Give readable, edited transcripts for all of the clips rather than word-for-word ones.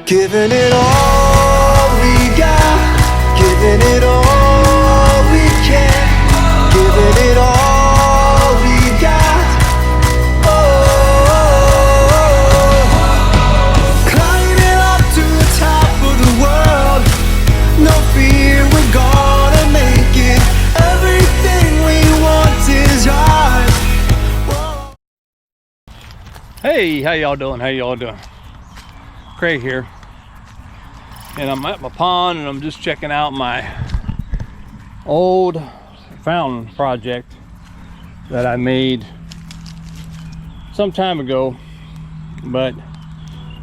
Giving it all we got, giving it all we can, giving it all we got. Oh, climbing up to the top of the world, no fear, we're gonna make it. Everything we want is ours. Whoa. Hey, how y'all doing? How y'all doing? Craig here, and I'm at my pond and I'm just checking out my old fountain project that I made some time ago, but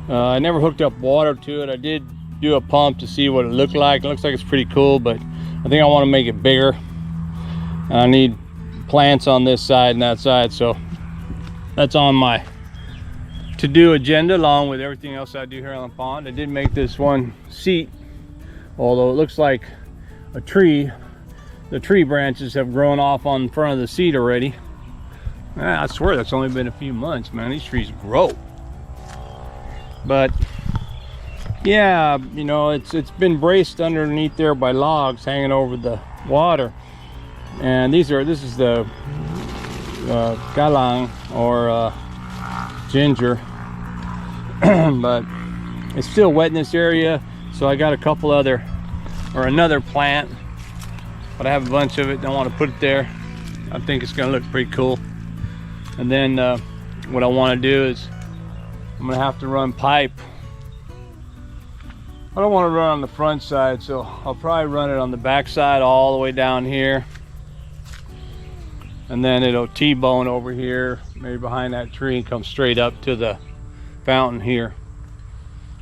I never hooked up water to it. I did do a pump to see what it looked like. It looks like it's pretty cool, but I think I want to make it bigger. I need plants on this side and that side, so that's on my to-do agenda along with everything else I do here on the pond. I did make this one seat, although it looks like a tree. The tree branches have grown off on front of the seat already. I swear that's only been a few months, man. These trees grow. But yeah, you know, it's been braced underneath there by logs hanging over the water. And this is the galang, or ginger. But it's still wet in this area, so I got a couple other, or another plant, but I have a bunch of it. Don't want to put it there. I think it's gonna look pretty cool. And then what I want to do is I'm gonna have to run pipe. I don't want to run on the front side, so I'll probably run it on the back side all the way down here, and then it'll T-bone over here, maybe behind that tree, and come straight up to the fountain here.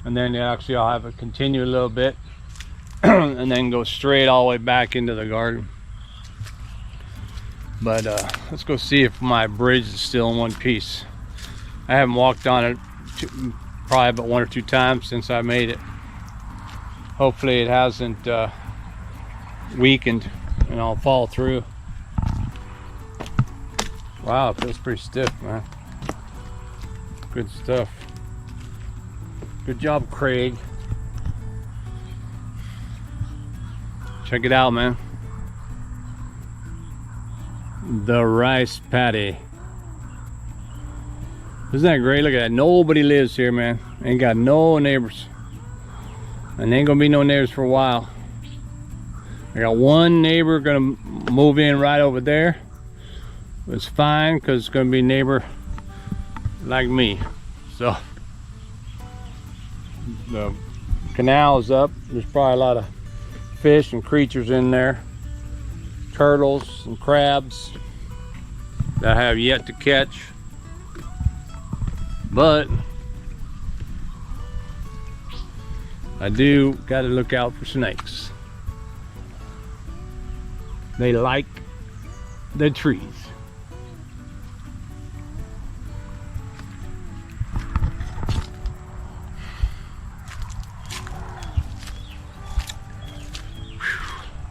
And then actually I'll have it continue a little bit and then go straight all the way back into the garden. But let's go see if my bridge is still in one piece. I haven't walked on it probably about 1 or 2 times since I made it. Hopefully it hasn't weakened and I'll fall through. Wow, it feels pretty stiff, man. Good stuff. Good job, Craig. Check it out, man. The rice paddy. Isn't that great? Look at that. Nobody lives here, man. Ain't got no neighbors. And ain't gonna be no neighbors for a while. I got one neighbor gonna move in right over there. It's fine, because it's gonna be a neighbor like me. So the canal is up. There's probably a lot of fish and creatures in there, turtles and crabs that I have yet to catch, but I do got to look out for snakes. They like the trees.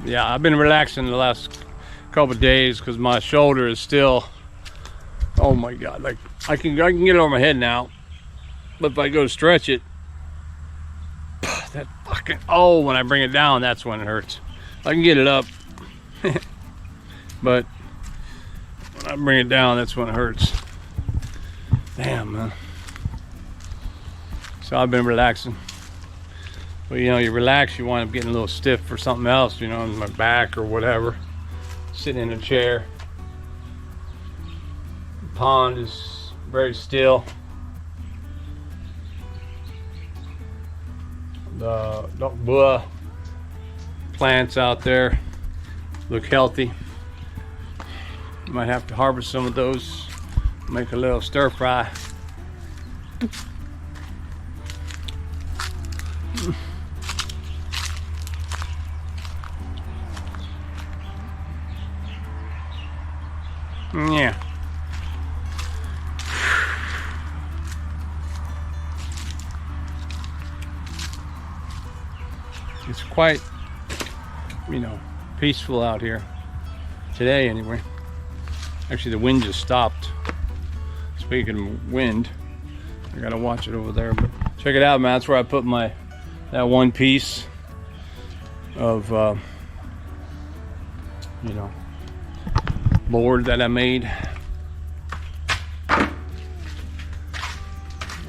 Yeah, I've been relaxing the last couple of days because my shoulder is still, oh my god, like I can get it over my head now, but if I go to stretch it, that fucking, oh, when I bring it down, that's when it hurts. I can get it up, but when I bring it down, that's when it hurts. Damn, man. So I've been relaxing. But you know, you relax, you wind up getting a little stiff for something else, you know, in my back or whatever. Sitting in a chair. The pond is very still. The dokbua plants out there look healthy. Might have to harvest some of those, make a little stir fry. Yeah. It's quite, you know, peaceful out here today anyway. Actually, the wind just stopped. Speaking of wind, I gotta watch it over there, but check it out, man. That's where I put my that one piece of you know, board that I made. I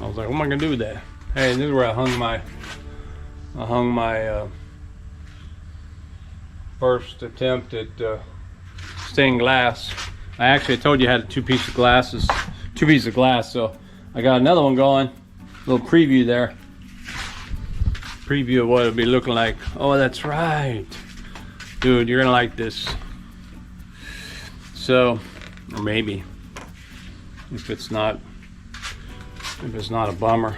was like, what am I gonna do with that? Hey, this is where I hung my first attempt at stained glass. I actually told you I had two pieces of glass, so I got another one going. Little preview there. Preview of what it'll be looking like. Oh, that's right. Dude, you're gonna like this. So, or maybe, if it's not a bummer.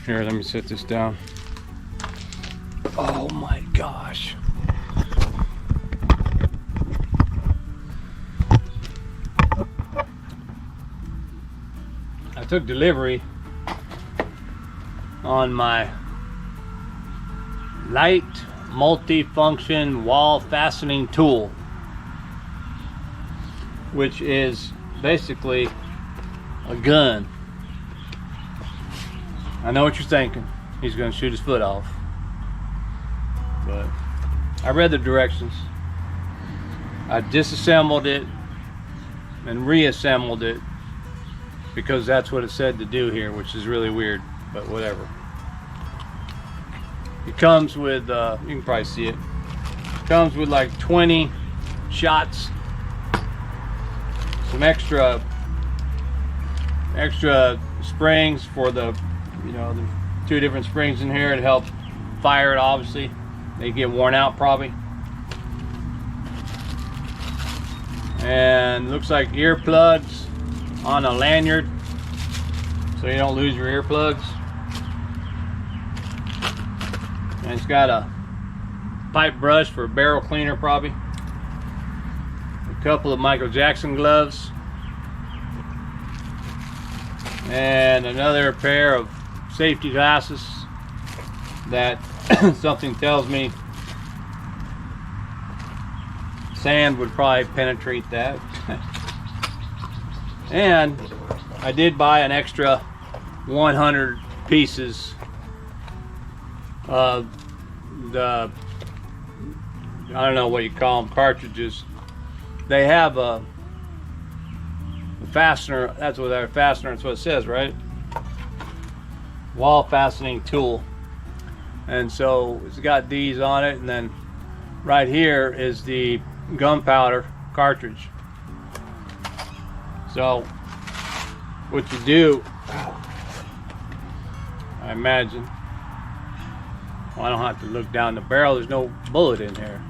Here, let me set this down. Oh my gosh. I took delivery on my light multi-function wall fastening tool, which is basically a gun. I know what you're thinking. He's gonna shoot his foot off. But I read the directions. I disassembled it and reassembled it because that's what it said to do here, which is really weird, but whatever. It comes with, you can probably see it. It comes with like 20 shots, some extra springs for the, you know, the 2 different springs in here to help fire it. Obviously, they get worn out probably. And looks like earplugs on a lanyard, so you don't lose your earplugs. And it's got a pipe brush for a barrel cleaner probably. A couple of Michael Jackson gloves. And another pair of safety glasses that something tells me sand would probably penetrate that. And I did buy an extra 100 pieces of the, I don't know what you call them, cartridges. They have a fastener. That's what they're fastener. That's what it says, right? Wall fastening tool. And so it's got these on it, and then right here is the gunpowder cartridge. So what you do, I imagine, well, I don't have to look down the barrel, there's no bullet in here.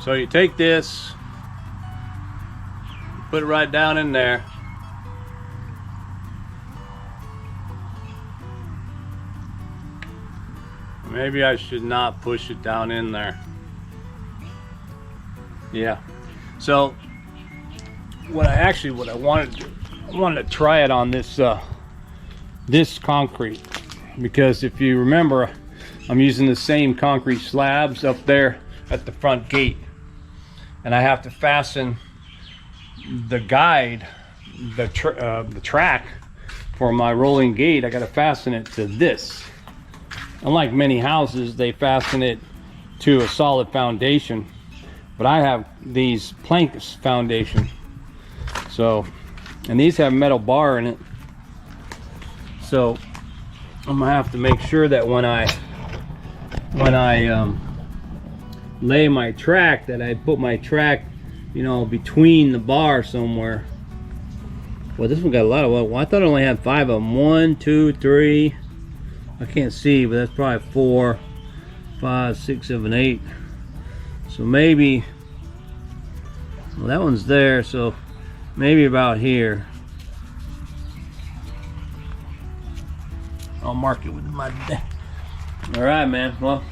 So you take this, put it right down in there. Maybe I should not push it down in there. Yeah. So what I wanted to try it on this this concrete, because if you remember, I'm using the same concrete slabs up there at the front gate, and I have to fasten the guide, the track for my rolling gate. I got to fasten it to this. Unlike many houses, they fasten it to a solid foundation, but I have these planks foundation. So, and these have metal bar in it. So I'm gonna have to make sure that when I lay my track, that I put my track, you know, between the bar somewhere. Well, this one got a lot of, well, I thought it only had 5 of them. 1, 2, 3. I can't see, but that's probably 4, 5, 6, 7, 8. So maybe, well, that one's there, so maybe about here. I'll mark it with my. All right, man. Well,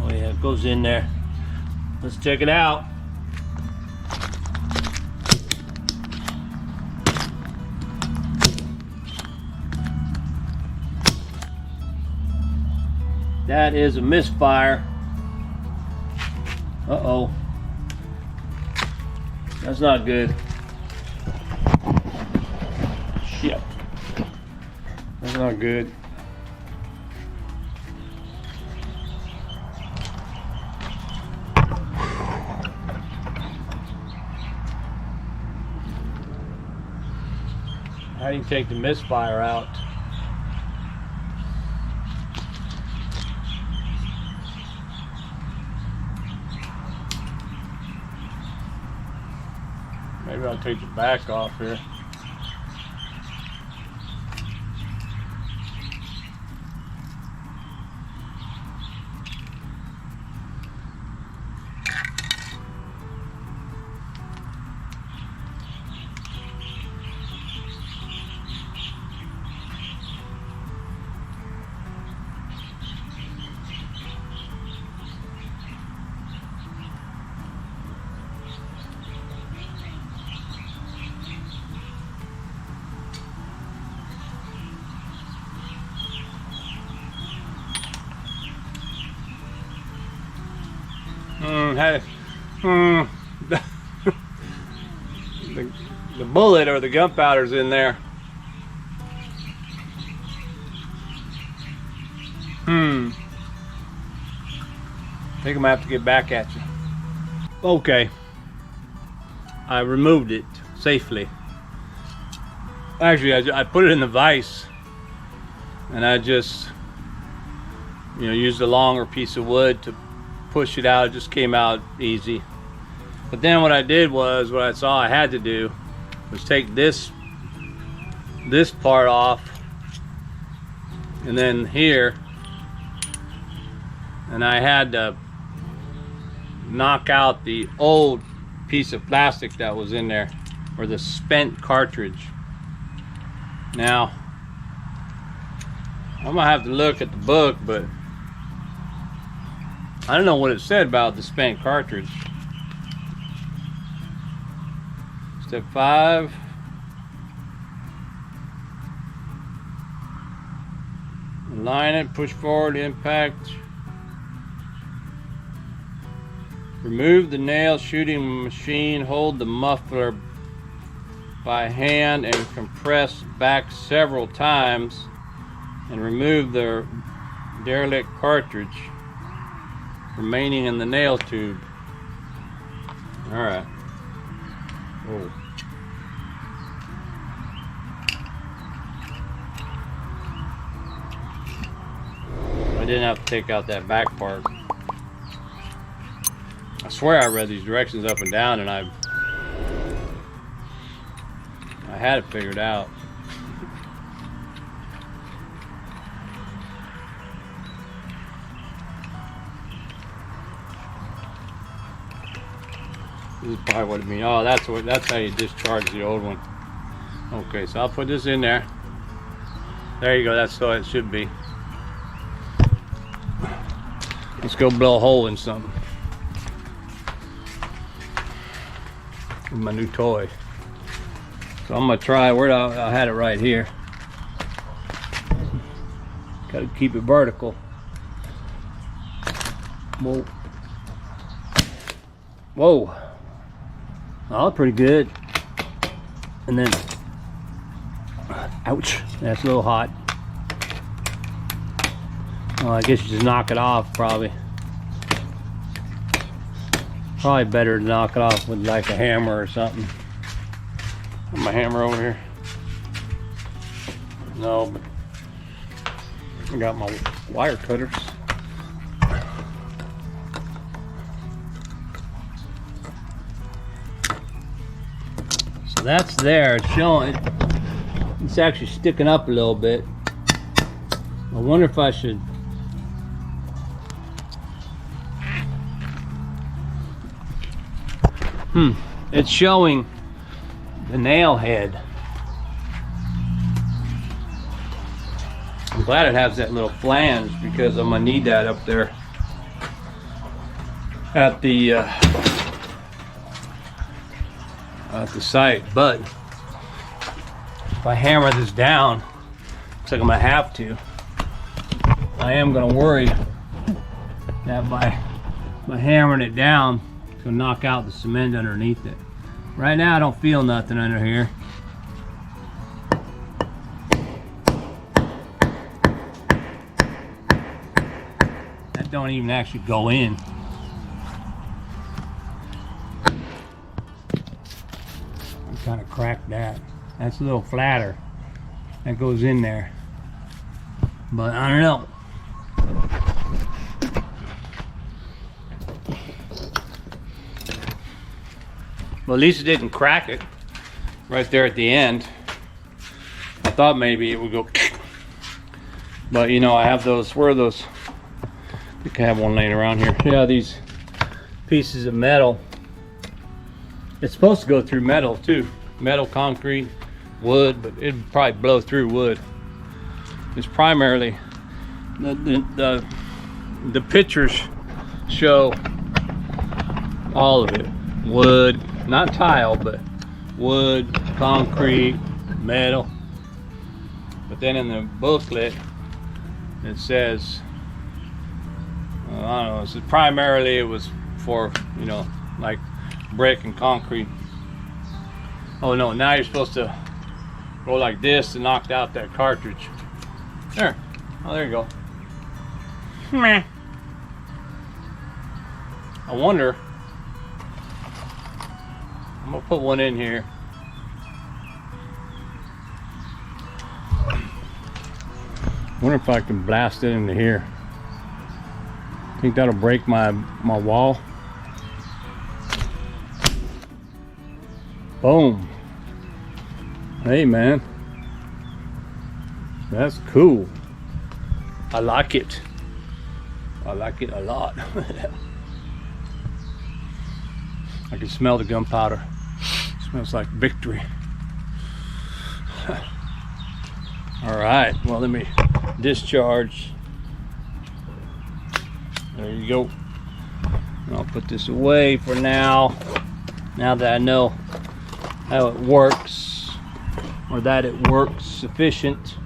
oh yeah, it goes in there. Let's check it out. That is a misfire. Uh-oh. That's not good. That's not good. How do you take the misfire out? Maybe I'll take the back off here. The bullet or the gunpowder's in there. I think I'm gonna have to get back at you. Okay, I removed it safely. Actually, I put it in the vise, and I just, used a longer piece of wood to push it out. It just came out easy. But then what I did was, what I saw I had to do was take this part off, and then here, and I had to knock out the old piece of plastic that was in there, or the spent cartridge. Now I'm gonna have to look at the book, but I don't know what it said about the spent cartridge. Step 5. Align it, push forward, impact. Remove the nail shooting machine, hold the muffler by hand and compress back several times and remove the derelict cartridge remaining in the nail tube. Alright. Oh. I didn't have to take out that back part. I swear I read these directions up and down, and I had it figured out. This is probably what it means. Oh, that's how you discharge the old one. Okay, so I'll put this in there. There you go, that's how it should be. Let's go blow a hole in something. With my new toy. So I'm gonna try, I had it right here. Gotta keep it vertical. Whoa. Whoa. Oh, pretty good. And then, ouch, that's a little hot. Oh, I guess you just knock it off, probably. Probably better to knock it off with like a hammer or something. Got my hammer over here. No, but I got my wire cutters. So that's there. It's showing. It's actually sticking up a little bit. I wonder if I should. It's showing the nail head. I'm glad it has that little flange because I'm gonna need that up there at the site. But if I hammer this down, looks like I'm gonna have to. I am gonna worry that by hammering it down, it's gonna knock out the cement underneath it. Right now I don't feel nothing under here. don't even actually go in. I kind of cracked that. That's a little flatter. That goes in there. But I don't know. Well, at least it didn't crack it right there at the end. I thought maybe it would go, but you know, I have those, where are those? I think I have one laying around here. Yeah, these pieces of metal. It's supposed to go through metal too. Metal, concrete, wood, but it'd probably blow through wood. It's primarily, the pictures show all of it. Wood, not tile, but wood, concrete, metal. But then in the booklet it says, I don't know, it's primarily it was for, you know, like brick and concrete. Oh no, now you're supposed to go like this to knock out that cartridge. There. Oh, there you go. Meh. I wonder, I'm gonna put one in here. Wonder if I can blast it into here. Think that'll break my wall. Boom. Hey man, that's cool. I like it. I like it a lot. I can smell the gunpowder. It smells like victory. All right, well, let me discharge. There you go. And I'll put this away for now. Now that I know how it works, or that it works sufficient.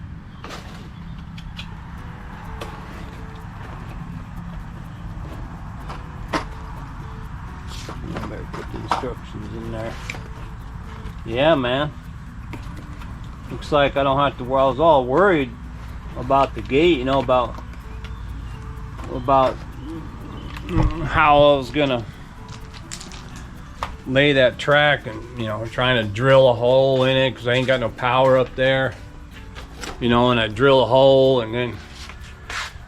I better put the instructions in there. Yeah, man. Looks like I don't have to. I was all worried about the gate, you know, about how I was gonna lay that track, and you know, trying to drill a hole in it because I ain't got no power up there, you know, and I drill a hole and then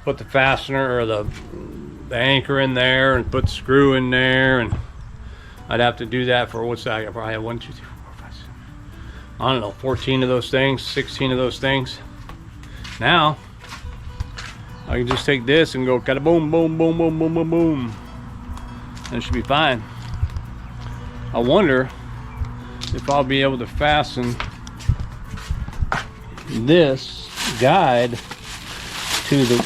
put the fastener or the anchor in there and put the screw in there, and I'd have to do that for, what's that? I probably have 1, 2, 3, 4, 5, 6, I don't know, 14 of those things, 16 of those things. Now I can just take this and go kind of boom, boom, boom, boom, boom, boom, boom, and it should be fine. I wonder if I'll be able to fasten this guide to the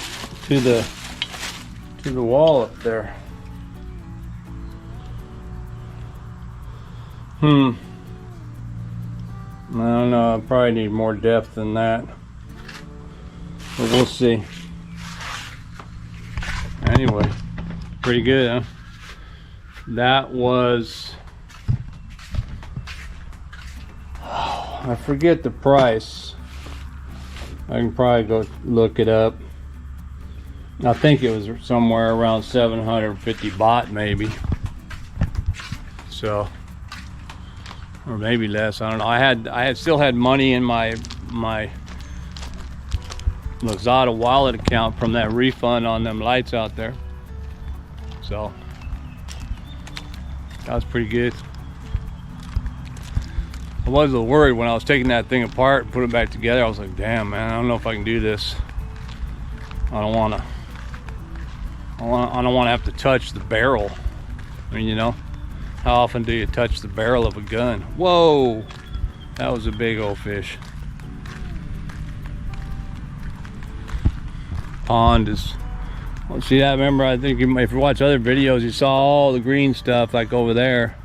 wall up there. I don't know, I probably need more depth than that, but we'll see. Anyway, pretty good, huh? That was, I forget the price. I can probably go look it up. I think it was somewhere around 750 baht maybe. So, or maybe less, I don't know. I had still had money in my Lazada wallet account from that refund on them lights out there. So, that was pretty good. I was a little worried when I was taking that thing apart and putting it back together. I was like, damn, man, I don't know if I can do this. I don't want to have to touch the barrel. I mean, you know, how often do you touch the barrel of a gun? Whoa, that was a big old fish. Pond is, well, see that? Remember, I think if you watch other videos, you saw all the green stuff like over there.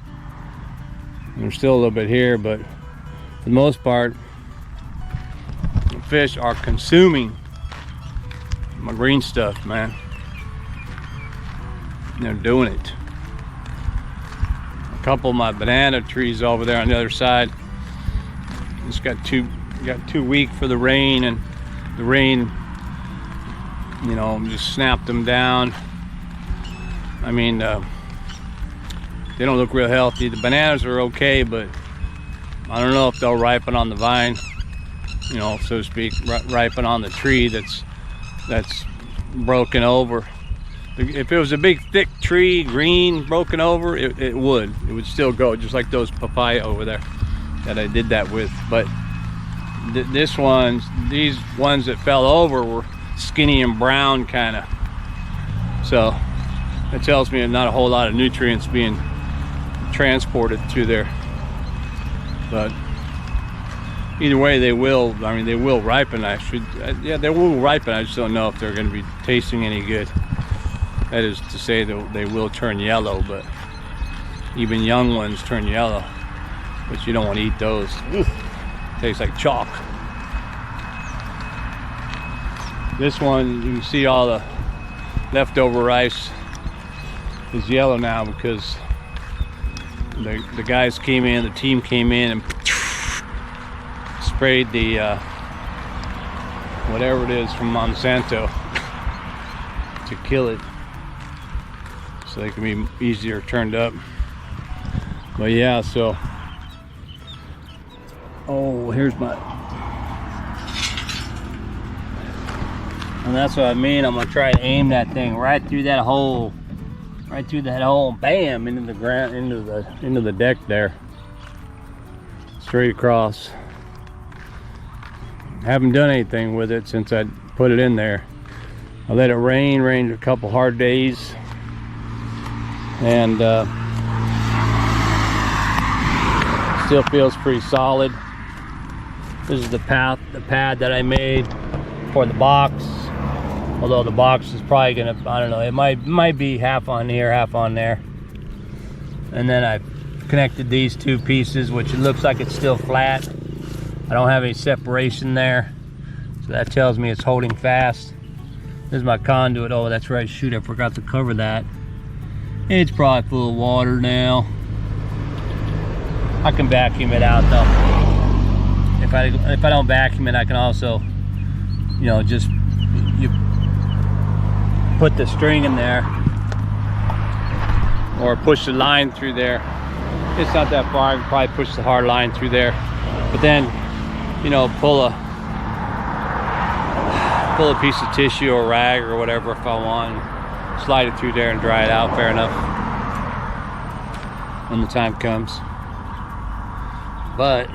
There's still a little bit here, but for the most part, the fish are consuming my green stuff, man. They're doing it. A couple of my banana trees over there on the other side, it's got too weak for the rain, and the rain, you know, just snapped them down. I mean, they don't look real healthy. The bananas are okay, but I don't know if they'll ripen on the vine, you know, so to speak, ripen on the tree that's broken over. If it was a big thick tree, green, broken over, it would still go, just like those papaya over there that I did that with. But these ones that fell over were skinny and brown kind of, so it tells me not a whole lot of nutrients being transported through there. But either way, they will ripen. Yeah, they will ripen. I just don't know if they're going to be tasting any good. That is to say that they will turn yellow, but even young ones turn yellow, but you don't want to eat those. Tastes like chalk. This one, you can see all the leftover rice is yellow now because the guys came in, the team came in and sprayed the whatever it is from Monsanto to kill it, so they can be easier turned up. But yeah, so here's my, and that's what I mean. I'm gonna try to aim that thing right through that hole, bam, into the ground, into the deck there, straight across. Haven't done anything with it since I put it in there. I let it rain a couple hard days, and still feels pretty solid. This is the pad that I made for the box, although the box is probably gonna, I don't know, it might be half on here, half on there. And then I connected these two pieces, which it looks like it's still flat. I don't have any separation there, so that tells me it's holding fast. This is my conduit. Oh, that's right, shoot, I forgot to cover that. It's probably full of water now. I can vacuum it out though. If I don't vacuum it, I can also, you know, just you put the string in there or push the line through there. It's not that far. I can probably push the hard line through there, but then, you know, pull a piece of tissue or rag or whatever if I want, and slide it through there and dry it out. Fair enough, when the time comes. But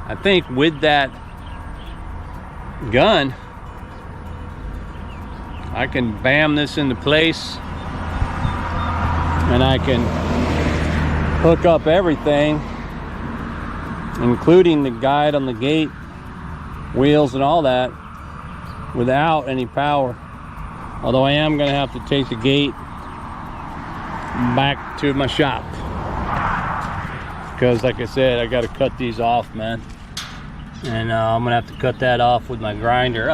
I think with that gun, I can bam this into place, and I can hook up everything, including the guide on the gate, wheels and all that, without any power. Although I am going to have to take the gate back to my shop, because like I said, I got to cut these off, man. And I'm gonna have to cut that off with my grinder.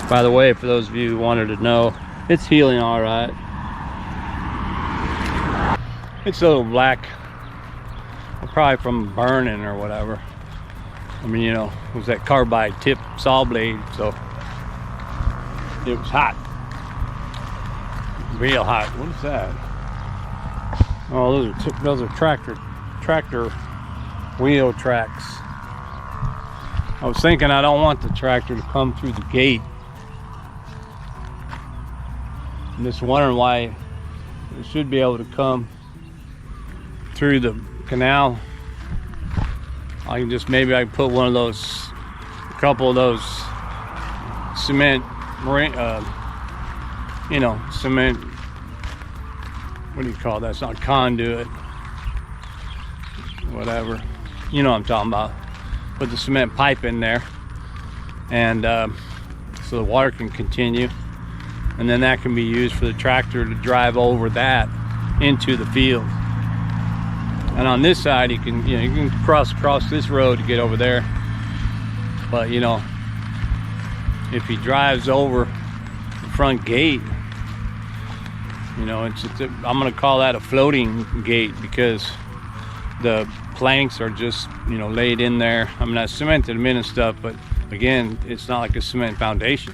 By the way, for those of you who wanted to know, it's healing all right. It's a little black, probably from burning or whatever. I mean, you know, it was that carbide tip saw blade, so it was hot, real hot. What is that? Oh, those are tractor wheel tracks. I was thinking I don't want the tractor to come through the gate. I'm just wondering why it should be able to come through the canal. I can just, maybe I can put one of those, a couple of those cement, you know, cement, what do you call that? It's not conduit, whatever. You know what I'm talking about. Put the cement pipe in there, and so the water can continue, and then that can be used for the tractor to drive over that into the field. And on this side, you can cross this road to get over there. But you know, if he drives over the front gate, you know, I'm gonna call that a floating gate, because the planks are just, you know, laid in there. I mean, I cemented them in and stuff, but again, it's not like a cement foundation.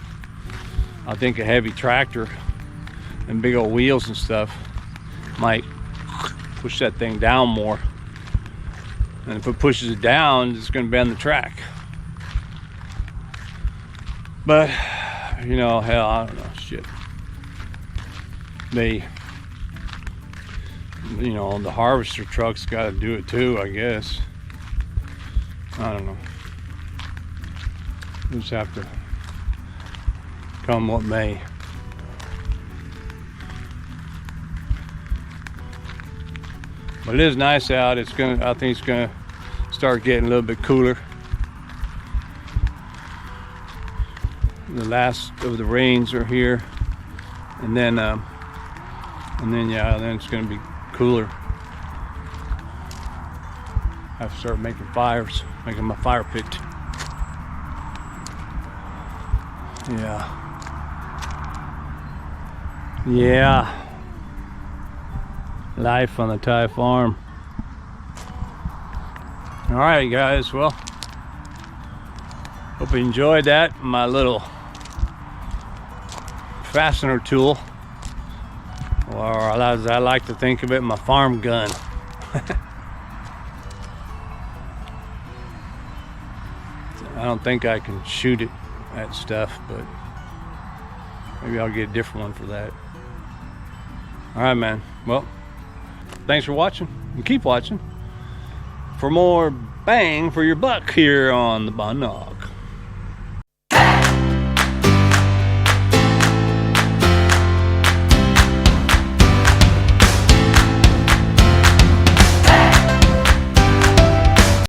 I think a heavy tractor and big old wheels and stuff might push that thing down more. And if it pushes it down, it's going to bend the track. But, you know, hell, I don't know, shit. They, you know, the harvester truck's got to do it too, I guess. I don't know. We'll just have to come what may. But it is nice out. It's gonna, I think it's gonna start getting a little bit cooler. The last of the rains are here, and then yeah, then it's gonna be cooler. I have to start making fires, making my fire pit. Yeah. Life on the Thai farm. All right, guys. Well, hope you enjoyed that. My little fastener tool, or as I like to think of it, my farm gun. I don't think I can shoot it at stuff, but maybe I'll get a different one for that. All right, man. Well, thanks for watching, and keep watching for more bang for your buck here on the Bon Nog.